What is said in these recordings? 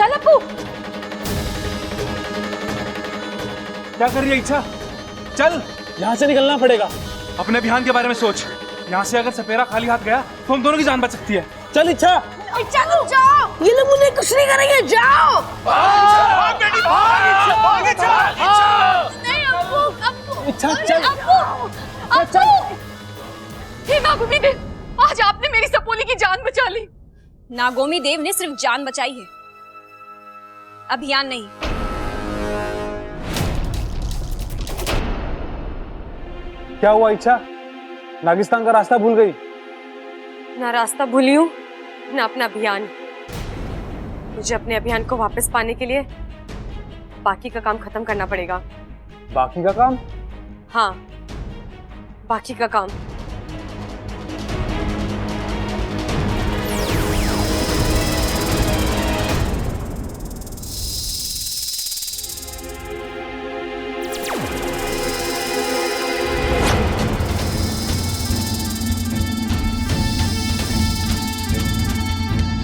चल अप्पू। क्या कर रही है इच्छा? चल, यहाँ से निकलना पड़ेगा। अपने अभियान के बारे में सोच। यहाँ से अगर सपेरा खाली हाथ गया तो हम दोनों की जान बच सकती है। चल इच्छा। इच्छा तुम जाओ, ये लोग मुझे कुछ नहीं करेंगे, जाओ। नहीं अप्पू, अप्पू। इच्छा चल। अप्पू, अप्पू। हे नागोमी देव, आज आपने मेरी सपोली की जान बचा ली। नागोमी देव ने सिर्फ जान बचाई है, अभियान नहीं। क्या हुआ इच्छा? नागिस्तान का रास्ता भूल गई? ना रास्ता भूली हूँ, ना अपना अभियान। मुझे अपने अभियान को वापस पाने के लिए बाकी का काम खत्म करना पड़ेगा। बाकी का काम? हाँ, बाकी का काम।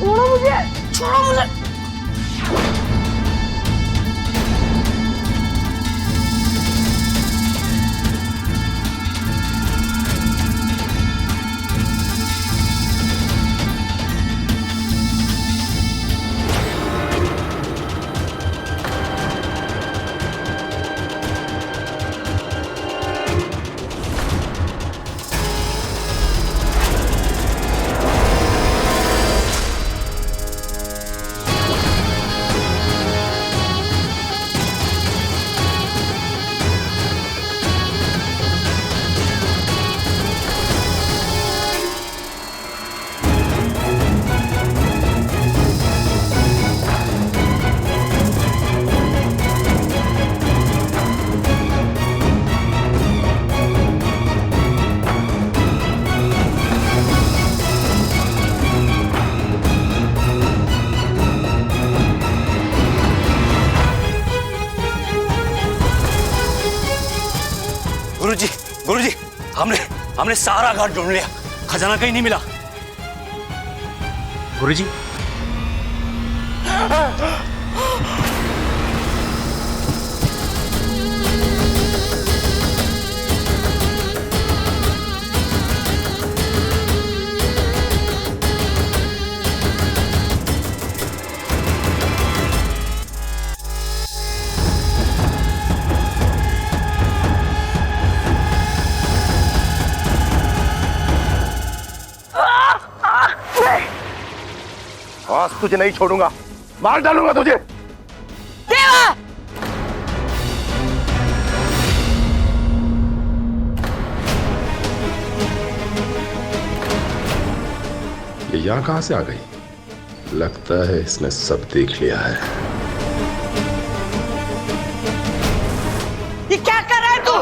छोड़ो मुझे, छोड़ो मुझे। गुरुजी, हमने सारा घाट ढूंढ लिया, खजाना कहीं नहीं मिला। गुरुजी, आज तुझे नहीं छोड़ूंगा, मार डालूंगा तुझे। देवा! ये यहाँ कहां से आ गई? लगता है इसने सब देख लिया है। ये क्या कर रहा है तू?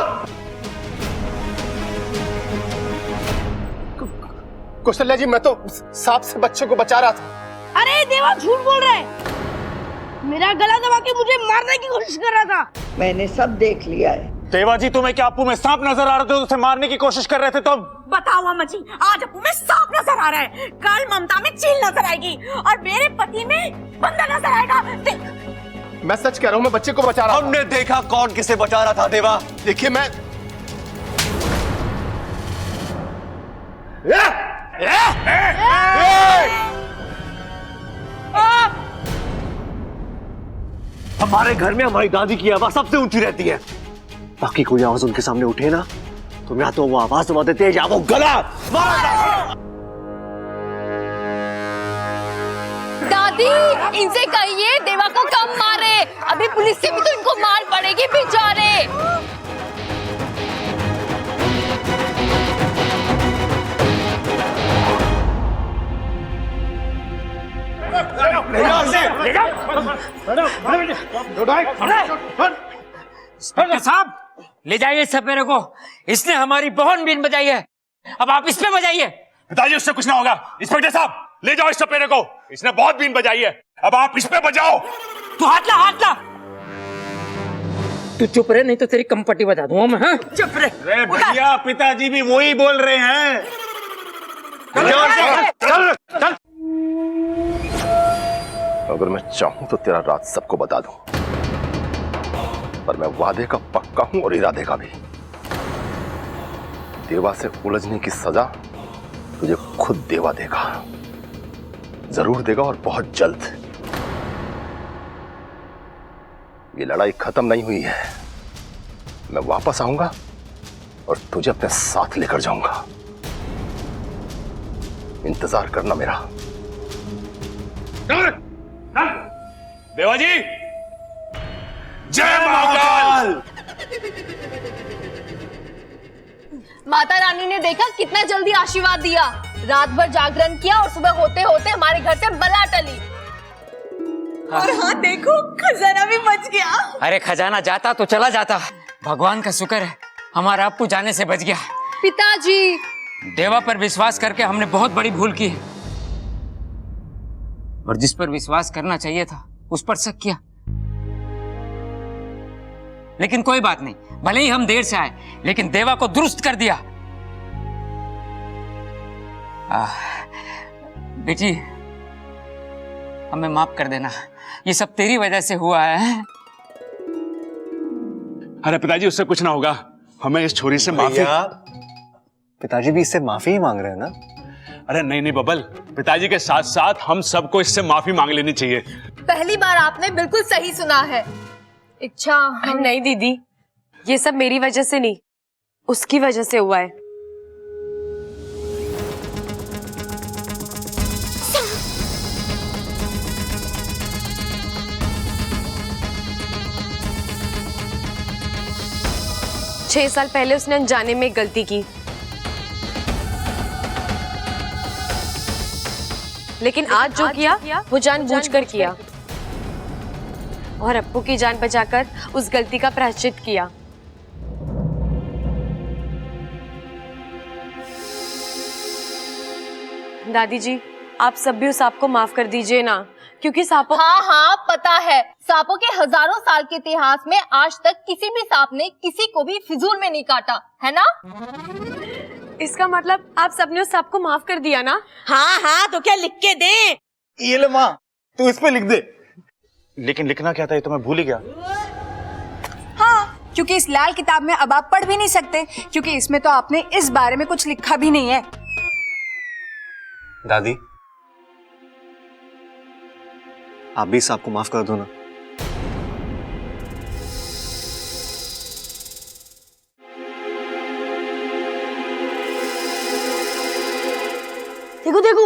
कौशल्या जी, मैं तो सांप से बच्चों को बचा रहा था। अरे देवा, झूठ बोल रहा है। मेरा गला दबा के मुझे मारने की कोशिश कर रहा था। मैंने सब देख लिया है। देवा जी, तुम्हें क्या अप्पू में सांप नजर आ रहे थे? उसे मारने की कोशिश कर रहे थे तुम? बताओ अम्मा जी, आज अप्पू में सांप नजर आ रहा है, कल ममता में चील नजर आएगी और मेरे पति में बंदर नजर आएगा। मैं सच कह रहा हूँ, मैं बच्चे को बचा रहा था। हमने देखा कौन किसे बचा रहा था। देवा, देखिए मैं हमारे घर में हमारी दादी की आवाज सबसे ऊंची रहती है। बाकी कोई आवाज उनके सामने उठे ना, तो या तो वो आवाज दबा देते हैं या वो गला मार। दादी, इनसे कहिए देवा को कम मारे, अभी पुलिस से भी तो इनको मार पड़ेगी बेचारे। इंस्पेक्टर साहब, ले जाइए सपेरे को, इसने हमारी बहुत बीन बजाई है, अब आप इस पे बजाइए। पिताजी, उससे कुछ ना होगा। इंस्पेक्टर साहब, ले जाओ इस सपेरे को, इसने बहुत बीन बजाई है, अब आप इस पे बजाओ। तू हाथ ला, हाथ ला। तू चुप रहे, नहीं तो तेरी कंपटी बजा दूंगा मैं। हाँ, चुप रहे। अरे भैया, पिताजी भी वही बोल रहे हैं। अब अगर मैं चाहूं तो तेरा राज सबको बता दूं, पर मैं वादे का पक्का हूं और इरादे का भी। देवा से उलझने की सजा तुझे खुद देवा देगा, जरूर देगा और बहुत जल्द। ये लड़ाई खत्म नहीं हुई है, मैं वापस आऊंगा और तुझे अपने साथ लेकर जाऊंगा। इंतजार करना मेरा। देवा जी, जय महाकाल। माता रानी ने देखा कितना जल्दी आशीर्वाद दिया। रात भर जागरण किया और सुबह होते होते हमारे घर से बला टली। और हाँ देखो, खजाना भी बच गया। अरे खजाना जाता तो चला जाता, भगवान का शुक्र है हमारा अप्पू जाने से बच गया। पिताजी, देवा पर विश्वास करके हमने बहुत बड़ी भूल की है, और जिस पर विश्वास करना चाहिए था उस पर शक किया। लेकिन कोई बात नहीं, भले ही हम देर से आए लेकिन देवा को दुरुस्त कर दिया। बेटी, हमें माफ कर देना, ये सब तेरी वजह से हुआ है। अरे पिताजी, उससे कुछ ना होगा, हमें इस छोरी से माफी। पिताजी भी इससे माफी ही मांग रहे हैं ना? अरे नहीं नहीं बबल, पिताजी के साथ साथ हम सबको इससे माफी मांग लेनी चाहिए। पहली बार आपने बिल्कुल सही सुना है। इच्छा नहीं दीदी, ये सब मेरी वजह से नहीं, उसकी वजह से हुआ है। छह साल पहले उसने अनजाने में एक गलती की, लेकिन आज जो किया वो जानबूझकर किया, और अप्पू की जान बचाकर उस गलती का प्रायश्चित किया। दादी जी, आप सब भी उस सांप को माफ कर दीजिए ना, क्योंकि सांपों। हाँ हाँ पता है, सांपों के हजारों साल के इतिहास में आज तक किसी भी सांप ने किसी को भी फिजूल में नहीं काटा, है ना? इसका मतलब आप सबने उस सांप को माफ कर दिया ना? हाँ हाँ, तो क्या लिख के दे? ये ले माँ, तू इस पे लिख दे। लेकिन लिखना क्या था ये तो मैं भूल ही गया। हाँ, क्योंकि इस लाल किताब में अब आप पढ़ भी नहीं सकते, क्योंकि इसमें तो आपने इस बारे में कुछ लिखा भी नहीं है। दादी, आप भी इस आपको माफ कर दो ना। देखो देखो,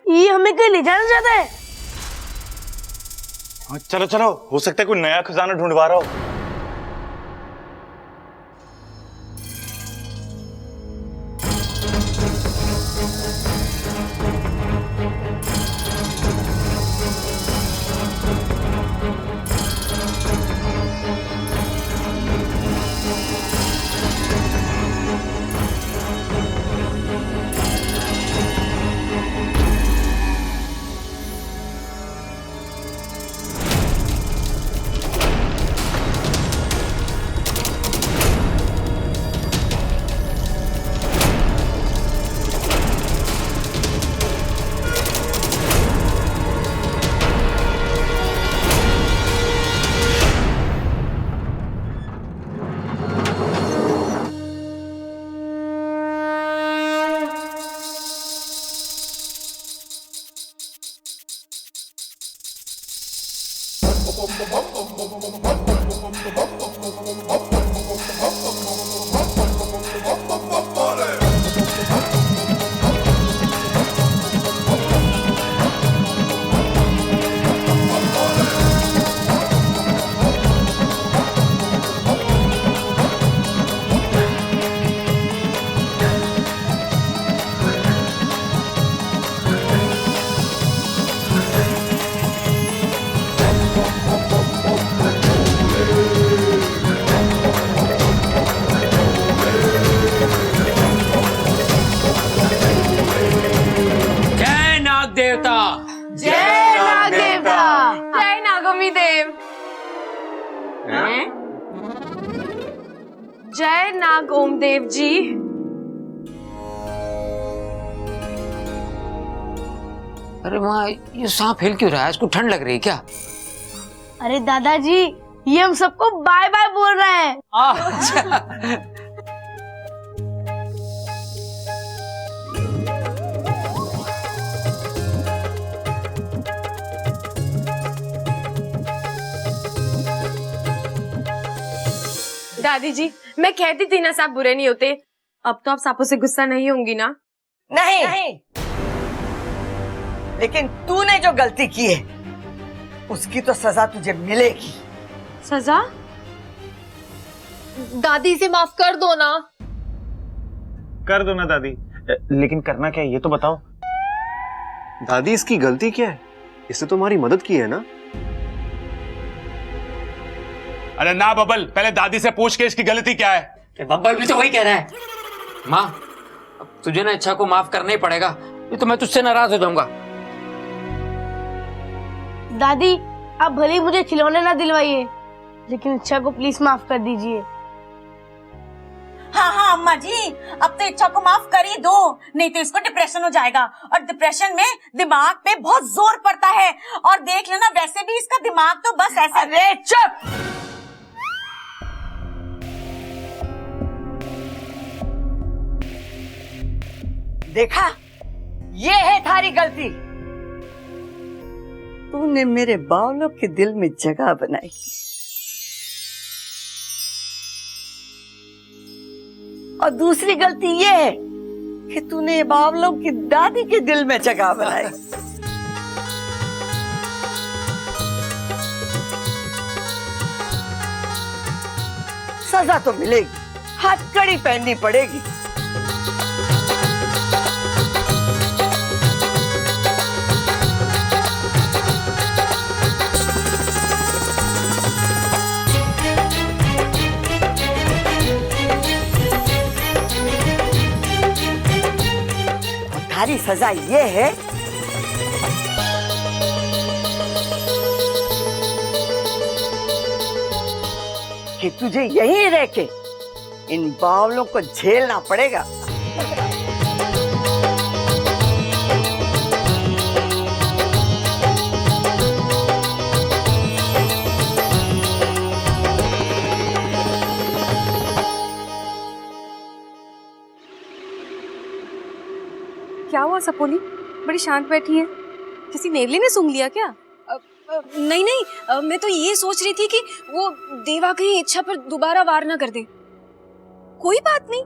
ये हमें कहीं ले जाना चाहता है। हाँ, चलो चलो, हो सकता है कोई नया खजाना ढूंढवा रहा हो। देवता, जय नाग देवता, जय नागोमी देव, जय नाग ओम देव जी। अरे माँ, ये सांप हिल क्यों रहा है? इसको ठंड लग रही है क्या? अरे दादाजी, ये हम सबको बाय बाय बोल रहा है। अच्छा। दादी जी, मैं कहती थी ना सांप बुरे नहीं होते। अब तो आप सांपों से गुस्सा नहीं होंगी ना? नहीं, लेकिन तूने जो गलती की है उसकी तो सजा तुझे मिलेगी। सजा? दादी से माफ कर दो ना। कर दो ना दादी, लेकिन करना क्या है ये तो बताओ। दादी इसकी गलती क्या है? इसने तुम्हारी मदद की है ना। अरे ना बबल, पहले दादी से पूछ के इसकी गलती क्या है। बब्बल भी तो वही कह रहा है। माँ, अब तुझे ना इच्छा को माफ करना ही पड़ेगा, ये तो मैं तुझसे नाराज हो जाऊंगा। दादी, आप भले ही मुझे खिलौने ना दिलवाइए, लेकिन इच्छा को प्लीज माफ कर दीजिए। हाँ हाँ अम्मा जी, अब तो इच्छा को माफ कर ही दो, नहीं तो इसको डिप्रेशन हो जाएगा, और डिप्रेशन में दिमाग पे बहुत जोर पड़ता है। और देख लेना, वैसे भी इसका दिमाग तो बस ऐसे। अरे चुप! देखा, ये है थारी गलती। तूने मेरे बावलों के दिल में जगह बनाई, और दूसरी गलती ये है कि तूने बावलों की दादी के दिल में जगह बनाई। सजा तो मिलेगी, हथकड़ी पहननी पड़ेगी। तुम्हारी सजा ये है कि तुझे यहीं रह के इन बावलों को झेलना पड़ेगा। क्या हुआ सपोली? बड़ी शांत बैठी है। किसी नेवले ने सूंघ लिया क्या? नहीं नहीं, मैं तो ये सोच रही थी कि वो देवा कहीं इच्छा पर दोबारा वार ना कर दे। कोई बात नहीं,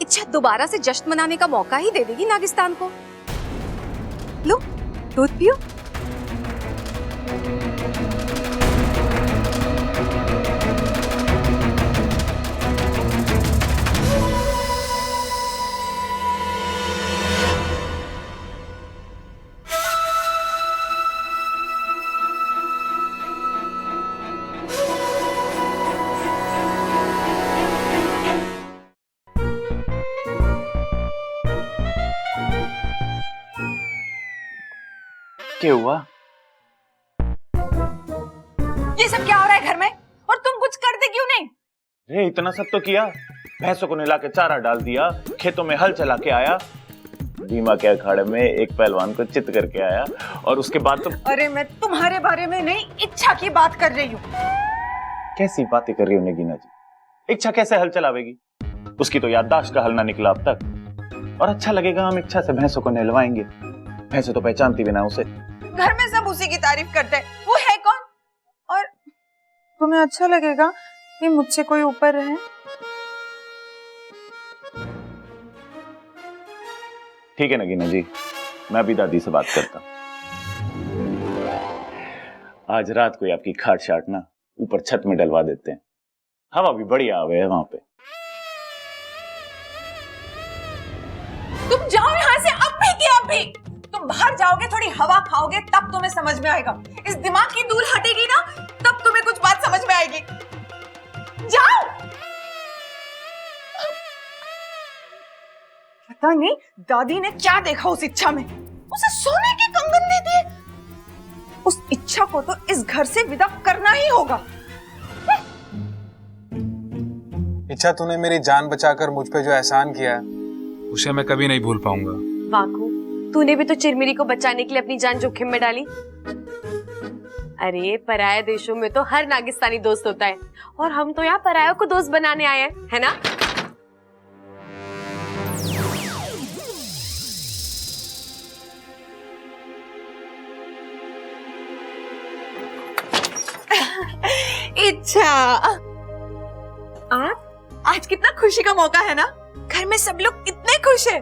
इच्छा दोबारा से जश्न मनाने का मौका ही दे देगी नागिस्तान को। लो, दूध पियो। क्या हुआ? ये सब क्या हो रहा है घर में, और तुम कुछ करते क्यों नहीं? रे इतना सब तो किया, भैंसों को नहला के चारा डाल दिया, खेतों में हल चला के आया, बीमा के अखाड़े में एक पहलवान को चित करके आया, और उसके बाद तो। अरे मैं तुम्हारे बारे में नहीं, इच्छा की बात कर रही हूँ। कैसी बातें कर रही हो नगीना जी? इच्छा कैसे हल चलावेगी? उसकी तो याददाश्त का हल ना निकला अब तक। और अच्छा लगेगा हम इच्छा से भैंसों को नहलवाएंगे? भैंसें तो पहचानती भी ना उसे। घर में सब उसी की तारीफ करते हैं, वो है कौन? और तुम्हें अच्छा लगेगा कि मुझसे कोई ऊपर रहे? ठीक है नगीना जी, मैं अभी दादी से बात करता हूँ। आज रात को आपकी खाट शाट ना ऊपर छत में डलवा देते हैं, हवा भी बढ़िया आवे है वहां पे। तुम जाओ यहाँ से अभी की अभी। तुम बाहर जाओगे, थोड़ी हवा खाओगे, तब तुम्हें समझ में आएगा। इस दिमाग की धूल हटेगी ना, तब तुम्हें कुछ बात समझ में आएगी। जाओ। पता नहीं दादी ने क्या देखा उस इच्छा में, उसे सोने के कंगन दे दिए। उस इच्छा को तो इस घर से विदा करना ही होगा। इच्छा, तूने मेरी जान बचाकर मुझ पे जो एहसान किया है उसे मैं कभी नहीं भूल पाऊंगा। वाकू, तूने भी तो चिरमिरी को बचाने के लिए अपनी जान जोखिम में डाली। अरे पराये देशों में तो हर नागिस्तानी दोस्त होता है, और हम तो यहाँ परायों को दोस्त बनाने आए हैं, है ना? इच्छा, आज कितना खुशी का मौका है ना, घर में सब लोग कितने खुश हैं।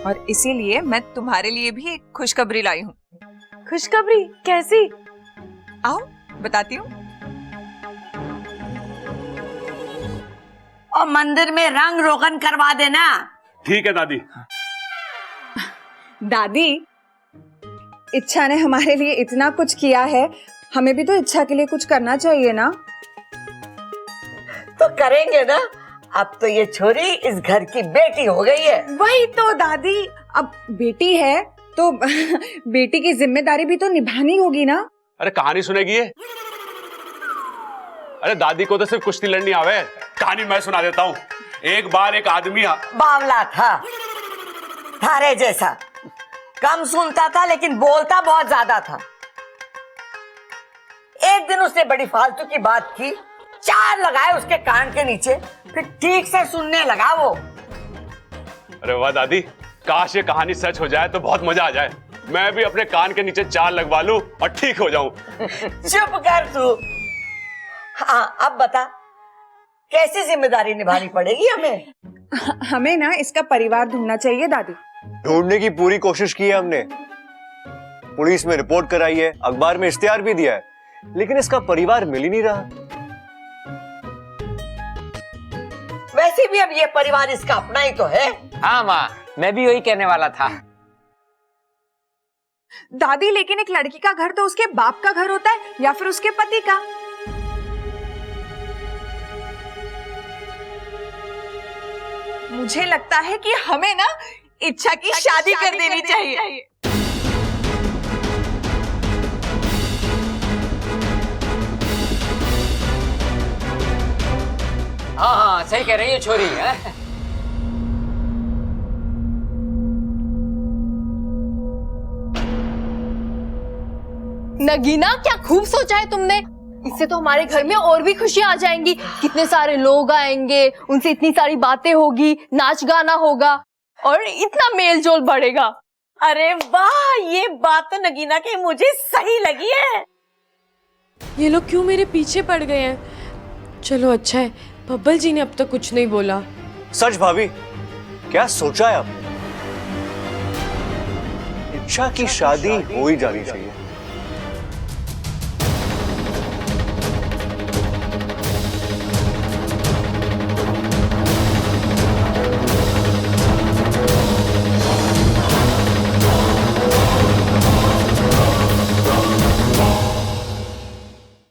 और इसीलिए मैं तुम्हारे लिए भी एक खुशखबरी लाई हूँ। खुशखबरी? कैसी? आओ बताती हूँ। और मंदिर में रंग रोगन करवा देना। ठीक है दादी। दादी, इच्छा ने हमारे लिए इतना कुछ किया है, हमें भी तो इच्छा के लिए कुछ करना चाहिए ना। तो करेंगे ना, अब तो ये छोरी इस घर की बेटी हो गई है। वही तो दादी, अब बेटी है तो बेटी की जिम्मेदारी भी तो निभानी होगी ना। अरे कहानी सुनेगी ये? अरे दादी को तो सिर्फ कुश्ती लड़नी आवे। कहानी मैं सुना देता हूँ। एक बार एक आदमी बावला था, थारे जैसा, कम सुनता था लेकिन बोलता बहुत ज्यादा था। एक दिन उसने बड़ी फालतू की बात की, 4 लगाए उसके कान के नीचे, फिर ठीक से सुनने लगा वो। अरे वाह दादी, काश ये कहानी सच हो जाए तो बहुत मजा आ जाए। मैं भी अपने कान के नीचे 4 लगवा लूं और ठीक हो जाऊं। चुप कर तू। हाँ अब बता, कैसी जिम्मेदारी निभानी पड़ेगी हमें? हमें ना इसका परिवार ढूंढना चाहिए दादी। ढूंढने की पूरी कोशिश की है हमने, पुलिस में रिपोर्ट कराई है, अखबार में इश्तिहार भी दिया है, लेकिन इसका परिवार मिल ही नहीं रहा। वैसे भी अब ये परिवार इसका अपना ही तो है। हाँ माँ, मैं भी वही कहने वाला था। दादी, लेकिन एक लड़की का घर तो उसके बाप का घर होता है या फिर उसके पति का। मुझे लगता है कि हमें ना इच्छा की शादी कर देनी चाहिए। हाँ हाँ, सही कह रही है छोरी है। नगीना, क्या खूब सोचा है तुमने। इससे तो हमारे घर में और भी खुशियां आ जाएंगी। कितने सारे लोग आएंगे, उनसे इतनी सारी बातें होगी, नाच गाना होगा और इतना मेल जोल बढ़ेगा। अरे वाह, ये बात तो नगीना की मुझे सही लगी है। ये लोग क्यों मेरे पीछे पड़ गए हैं? चलो अच्छा है, बब्बल जी ने अब तक कुछ नहीं बोला। सच भाभी, क्या सोचा है आपने? इच्छा की शादी हो ही जानी चाहिए।